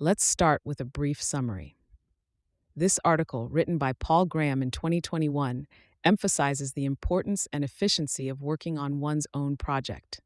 Let's start with a brief summary. This article, written by Paul Graham in 2021, emphasizes the importance and efficiency of working on one's own project.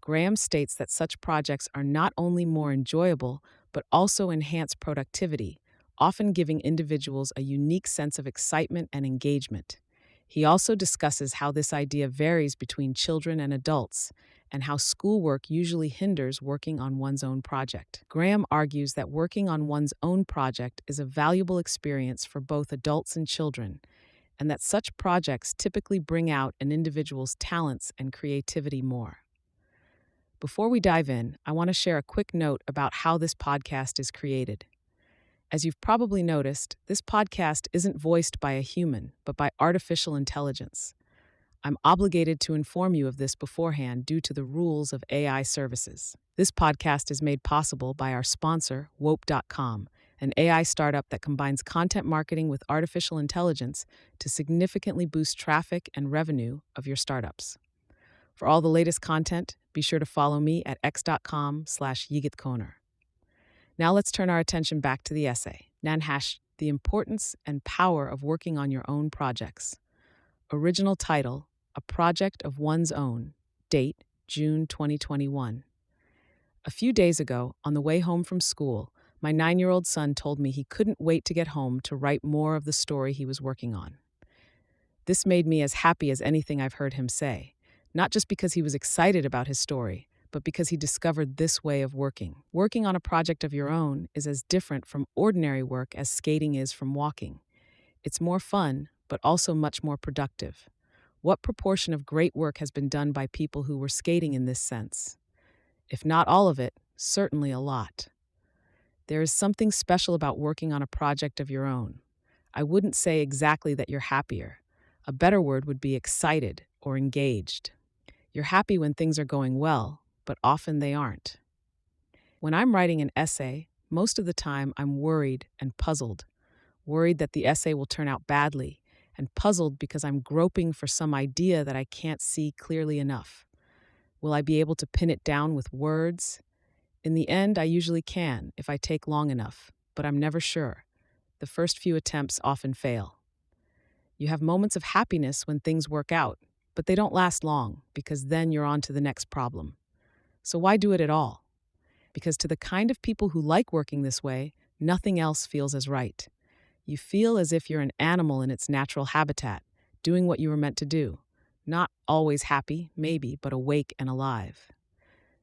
Graham states that such projects are not only more enjoyable, but also enhance productivity, often giving individuals a unique sense of excitement and engagement. He also discusses how this idea varies between children and adults, and how schoolwork usually hinders working on one's own project. Graham argues that working on one's own project is a valuable experience for both adults and children, and that such projects typically bring out an individual's talents and creativity more. Before we dive in, I want to share a quick note about how this podcast is created. As you've probably noticed, this podcast isn't voiced by a human, but by artificial intelligence. I'm obligated to inform you of this beforehand due to the rules of AI services. This podcast is made possible by our sponsor, Wope.com, an AI startup that combines content marketing with artificial intelligence to significantly boost traffic and revenue of your startups. For all the latest content, be sure to follow me at x.com/yigitkoner. Now let's turn our attention back to the essay. Nanhash, the importance and power of working on your own projects. Original title, A Project of One's Own. Date, June 2021. A few days ago, on the way home from school, my 9-year-old son told me he couldn't wait to get home to write more of the story he was working on. This made me as happy as anything I've heard him say, not just because he was excited about his story, but because he discovered this way of working. Working on a project of your own is as different from ordinary work as skating is from walking. It's more fun, but also much more productive. What proportion of great work has been done by people who were skating in this sense? If not all of it, certainly a lot. There is something special about working on a project of your own. I wouldn't say exactly that you're happier. A better word would be excited or engaged. You're happy when things are going well, but often they aren't. When I'm writing an essay, most of the time I'm worried and puzzled. Worried that the essay will turn out badly, and puzzled because I'm groping for some idea that I can't see clearly enough. Will I be able to pin it down with words? In the end, I usually can if I take long enough, but I'm never sure. The first few attempts often fail. You have moments of happiness when things work out, but they don't last long because then you're on to the next problem. So why do it at all? Because to the kind of people who like working this way, nothing else feels as right. You feel as if you're an animal in its natural habitat, doing what you were meant to do. Not always happy, maybe, but awake and alive.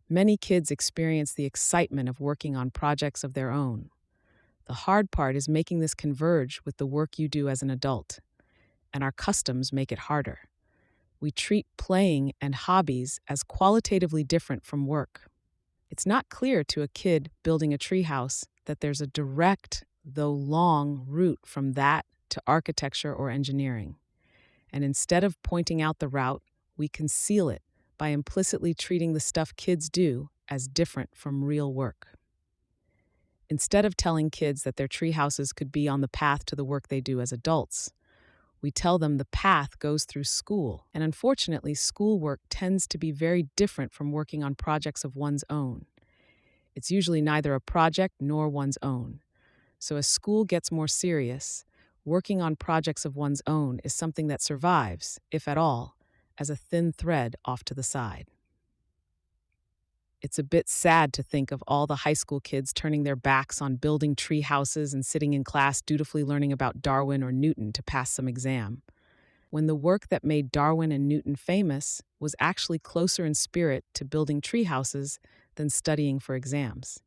Many kids experience the excitement of working on projects of their own. The hard part is making this converge with the work you do as an adult. And our customs make it harder. We treat playing and hobbies as qualitatively different from work. It's not clear to a kid building a treehouse that there's a direct, though long, route from that to architecture or engineering. And instead of pointing out the route, we conceal it by implicitly treating the stuff kids do as different from real work. Instead of telling kids that their treehouses could be on the path to the work they do as adults, we tell them the path goes through school, and unfortunately, schoolwork tends to be very different from working on projects of one's own. It's usually neither a project nor one's own. So as school gets more serious, working on projects of one's own is something that survives, if at all, as a thin thread off to the side. It's a bit sad to think of all the high school kids turning their backs on building tree houses and sitting in class dutifully learning about Darwin or Newton to pass some exam, when the work that made Darwin and Newton famous was actually closer in spirit to building tree houses than studying for exams.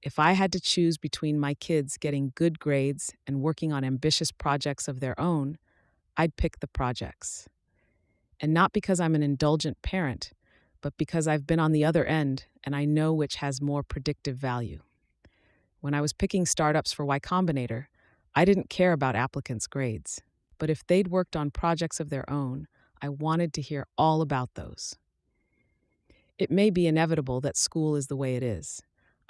If I had to choose between my kids getting good grades and working on ambitious projects of their own, I'd pick the projects. And not because I'm an indulgent parent, but because I've been on the other end and I know which has more predictive value. When I was picking startups for Y Combinator, I didn't care about applicants' grades. But if they'd worked on projects of their own, I wanted to hear all about those. It may be inevitable that school is the way it is.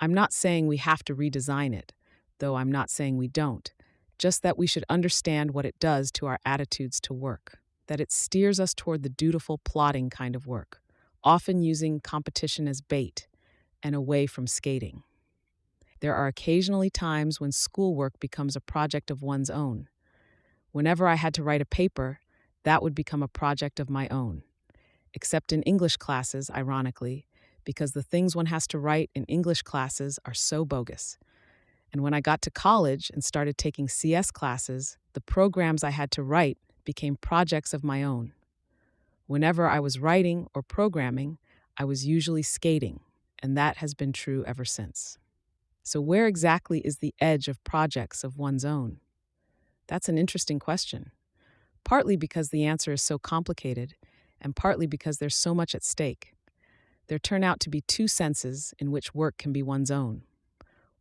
I'm not saying we have to redesign it, though I'm not saying we don't, just that we should understand what it does to our attitudes to work, that it steers us toward the dutiful, plodding kind of work, often using competition as bait, and away from skating. There are occasionally times when schoolwork becomes a project of one's own. Whenever I had to write a paper, that would become a project of my own. Except in English classes, ironically, because the things one has to write in English classes are so bogus. And when I got to college and started taking CS classes, the programs I had to write became projects of my own. Whenever I was writing or programming, I was usually skating, and that has been true ever since. So, where exactly is the edge of projects of one's own? That's an interesting question, partly because the answer is so complicated, and partly because there's so much at stake. There turn out to be two senses in which work can be one's own.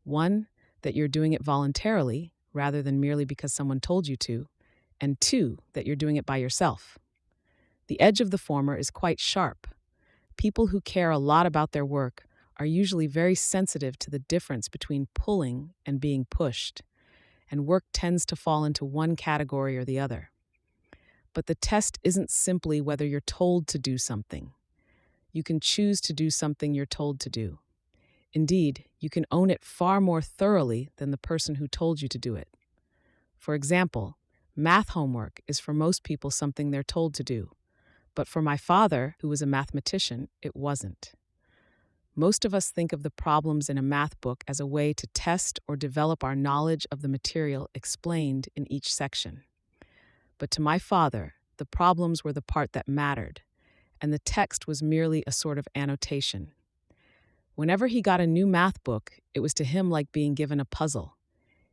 One, that you're doing it voluntarily, rather than merely because someone told you to, and two, that you're doing it by yourself. The edge of the former is quite sharp. People who care a lot about their work are usually very sensitive to the difference between pulling and being pushed, and work tends to fall into one category or the other. But the test isn't simply whether you're told to do something. You can choose to do something you're told to do. Indeed, you can own it far more thoroughly than the person who told you to do it. For example, math homework is for most people something they're told to do. But for my father, who was a mathematician, it wasn't. Most of us think of the problems in a math book as a way to test or develop our knowledge of the material explained in each section. But to my father, the problems were the part that mattered, and the text was merely a sort of annotation. Whenever he got a new math book, it was to him like being given a puzzle.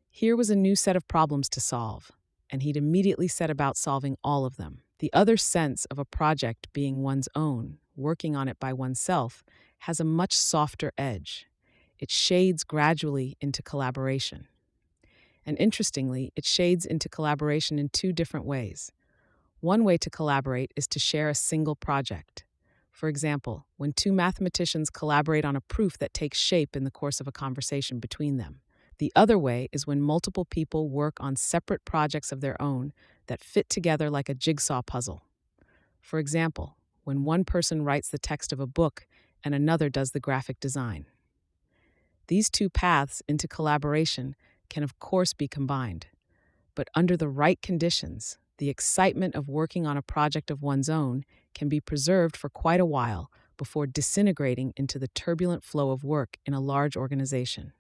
Here was a new set of problems to solve, and he'd immediately set about solving all of them. The other sense of a project being one's own, working on it by oneself, has a much softer edge. It shades gradually into collaboration. And interestingly, it shades into collaboration in two different ways. One way to collaborate is to share a single project. For example, when two mathematicians collaborate on a proof that takes shape in the course of a conversation between them. The other way is when multiple people work on separate projects of their own that fit together like a jigsaw puzzle. For example, when one person writes the text of a book and another does the graphic design. These two paths into collaboration can of course be combined, but under the right conditions, the excitement of working on a project of one's own can be preserved for quite a while before disintegrating into the turbulent flow of work in a large organization.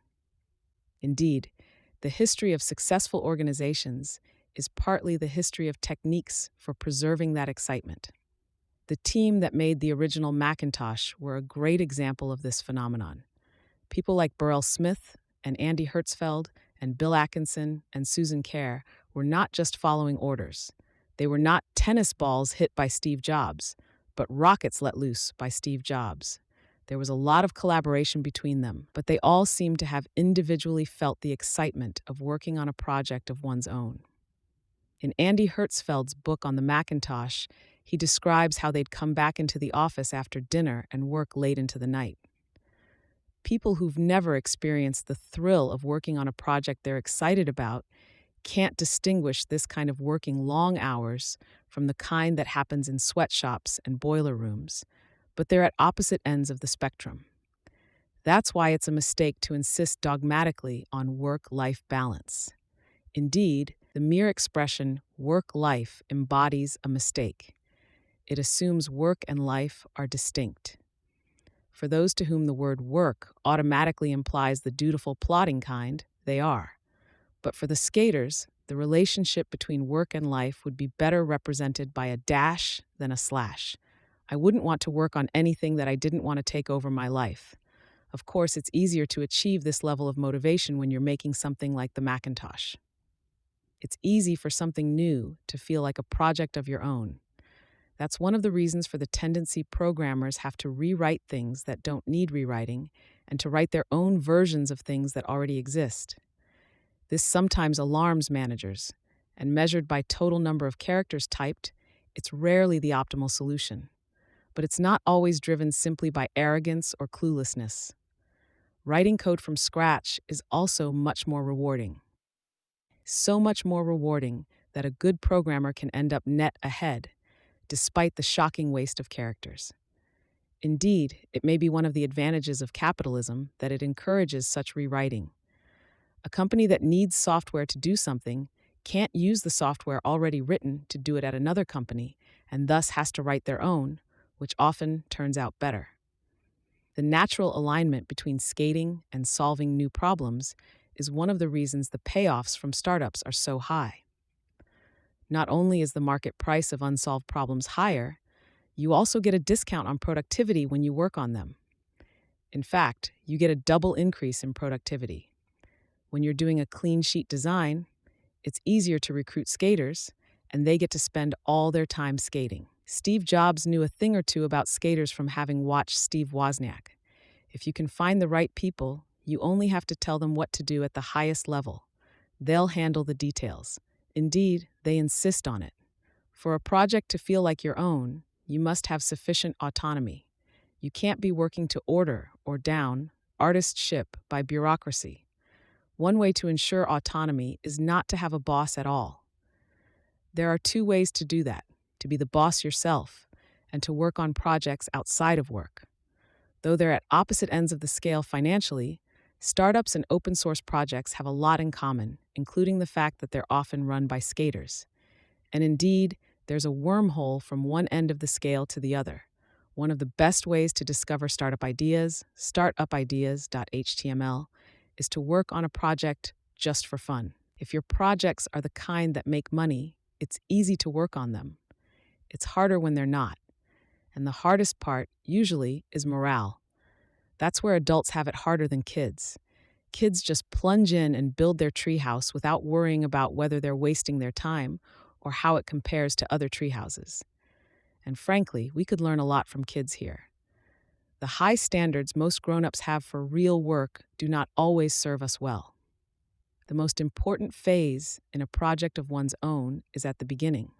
Indeed, the history of successful organizations is partly the history of techniques for preserving that excitement. The team that made the original Macintosh were a great example of this phenomenon. People like Burrell Smith and Andy Hertzfeld and Bill Atkinson and Susan Kare were not just following orders. They were not tennis balls hit by Steve Jobs, but rockets let loose by Steve Jobs. There was a lot of collaboration between them, but they all seemed to have individually felt the excitement of working on a project of one's own. In Andy Hertzfeld's book on the Macintosh, he describes how they'd come back into the office after dinner and work late into the night. People who've never experienced the thrill of working on a project they're excited about can't distinguish this kind of working long hours from the kind that happens in sweatshops and boiler rooms, but they're at opposite ends of the spectrum. That's why it's a mistake to insist dogmatically on work-life balance. Indeed, the mere expression work-life embodies a mistake. It assumes work and life are distinct. For those to whom the word work automatically implies the dutiful plodding kind, they are. But for the skaters, the relationship between work and life would be better represented by a dash than a slash. I wouldn't want to work on anything that I didn't want to take over my life. Of course, it's easier to achieve this level of motivation when you're making something like the Macintosh. It's easy for something new to feel like a project of your own. That's one of the reasons for the tendency programmers have to rewrite things that don't need rewriting and to write their own versions of things that already exist. This sometimes alarms managers, and measured by total number of characters typed, it's rarely the optimal solution. But it's not always driven simply by arrogance or cluelessness. Writing code from scratch is also much more rewarding. So much more rewarding that a good programmer can end up net ahead, despite the shocking waste of characters. Indeed, it may be one of the advantages of capitalism that it encourages such rewriting. A company that needs software to do something can't use the software already written to do it at another company, and thus has to write their own, which often turns out better. The natural alignment between skating and solving new problems is one of the reasons the payoffs from startups are so high. Not only is the market price of unsolved problems higher, you also get a discount on productivity when you work on them. In fact, you get a double increase in productivity. When you're doing a clean sheet design, it's easier to recruit skaters, and they get to spend all their time skating. Steve Jobs knew a thing or two about skaters from having watched Steve Wozniak. If you can find the right people, you only have to tell them what to do at the highest level. They'll handle the details. Indeed, they insist on it. For a project to feel like your own, you must have sufficient autonomy. You can't be working to order or down artistship by bureaucracy. One way to ensure autonomy is not to have a boss at all. There are two ways to do that: to be the boss yourself and to work on projects outside of work. Though they're at opposite ends of the scale financially, startups and open source projects have a lot in common, including the fact that they're often run by skaters. And indeed, there's a wormhole from one end of the scale to the other. One of the best ways to discover startup ideas, startupideas.html, is to work on a project just for fun. If your projects are the kind that make money, it's easy to work on them. It's harder when they're not. And the hardest part, usually, is morale. That's where adults have it harder than kids. Kids just plunge in and build their treehouse without worrying about whether they're wasting their time or how it compares to other treehouses. And frankly, we could learn a lot from kids here. The high standards most grown-ups have for real work do not always serve us well. The most important phase in a project of one's own is at the beginning,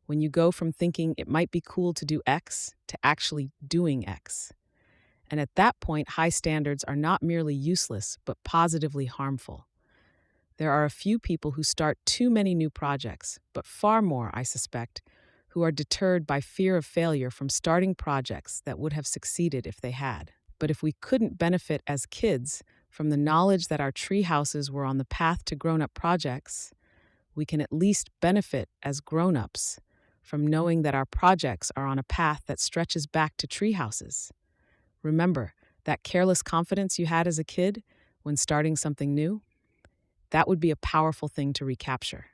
when you go from thinking it might be cool to do X to actually doing X. And at that point, high standards are not merely useless, but positively harmful. There are a few people who start too many new projects, but far more, I suspect, who are deterred by fear of failure from starting projects that would have succeeded if they had. But if we couldn't benefit as kids from the knowledge that our tree houses were on the path to grown-up projects, we can at least benefit as grown-ups from knowing that our projects are on a path that stretches back to tree houses. Remember that careless confidence you had as a kid when starting something new? That would be a powerful thing to recapture.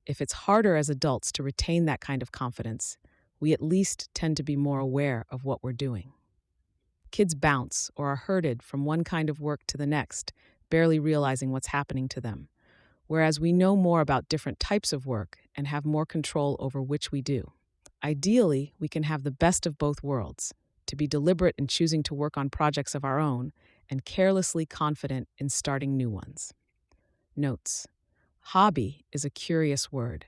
If it's harder as adults to retain that kind of confidence, we at least tend to be more aware of what we're doing. Kids bounce or are herded from one kind of work to the next, barely realizing what's happening to them, whereas we know more about different types of work and have more control over which we do. Ideally, we can have the best of both worlds, to be deliberate in choosing to work on projects of our own and carelessly confident in starting new ones. Notes: hobby is a curious word.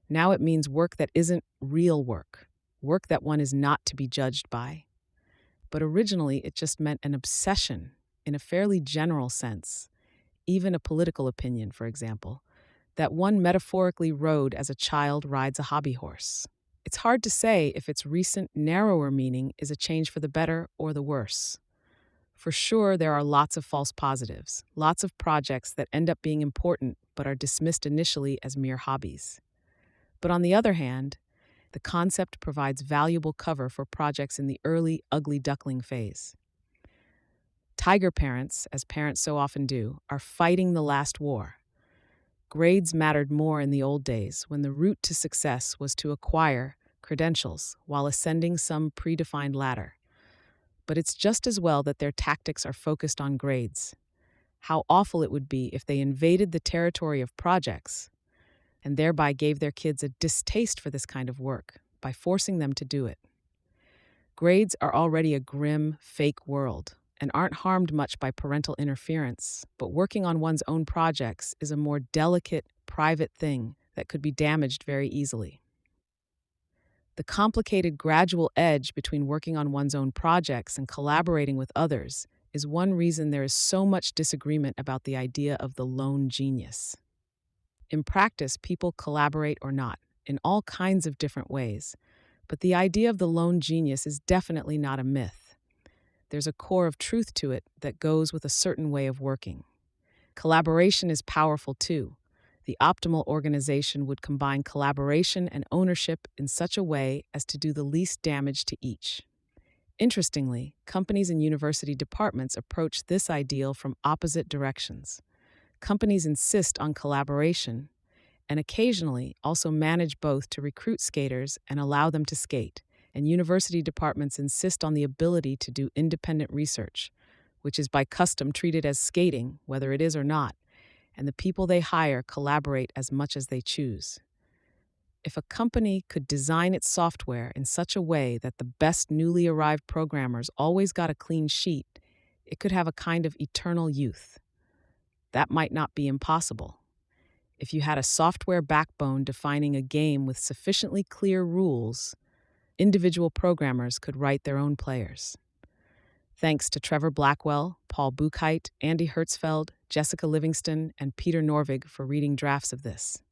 Now it means work that isn't real work, work that one is not to be judged by. But originally it just meant an obsession in a fairly general sense, even a political opinion, for example, that one metaphorically rode as a child rides a hobby horse. It's hard to say if its recent, narrower meaning is a change for the better or the worse. For sure, there are lots of false positives, lots of projects that end up being important but are dismissed initially as mere hobbies. But on the other hand, the concept provides valuable cover for projects in the early, ugly duckling phase. Tiger parents, as parents so often do, are fighting the last war. Grades mattered more in the old days when the route to success was to acquire credentials while ascending some predefined ladder. But it's just as well that their tactics are focused on grades. How awful it would be if they invaded the territory of projects and thereby gave their kids a distaste for this kind of work by forcing them to do it. Grades are already a grim, fake world and aren't harmed much by parental interference, but working on one's own projects is a more delicate, private thing that could be damaged very easily. The complicated gradual edge between working on one's own projects and collaborating with others is one reason there is so much disagreement about the idea of the lone genius. In practice, people collaborate or not, in all kinds of different ways, But the idea of the lone genius is definitely not a myth. There's a core of truth to it that goes with a certain way of working. Collaboration is powerful too. The optimal organization would combine collaboration and ownership in such a way as to do the least damage to each. Interestingly, companies and university departments approach this ideal from opposite directions. Companies insist on collaboration and occasionally also manage both to recruit skaters and allow them to skate, and university departments insist on the ability to do independent research, which is by custom treated as skating, whether it is or not, and the people they hire collaborate as much as they choose. If a company could design its software in such a way that the best newly arrived programmers always got a clean sheet, it could have a kind of eternal youth. That might not be impossible. If you had a software backbone defining a game with sufficiently clear rules, individual programmers could write their own players. Thanks to Trevor Blackwell, Paul Buchheit, Andy Hertzfeld, Jessica Livingston, and Peter Norvig for reading drafts of this.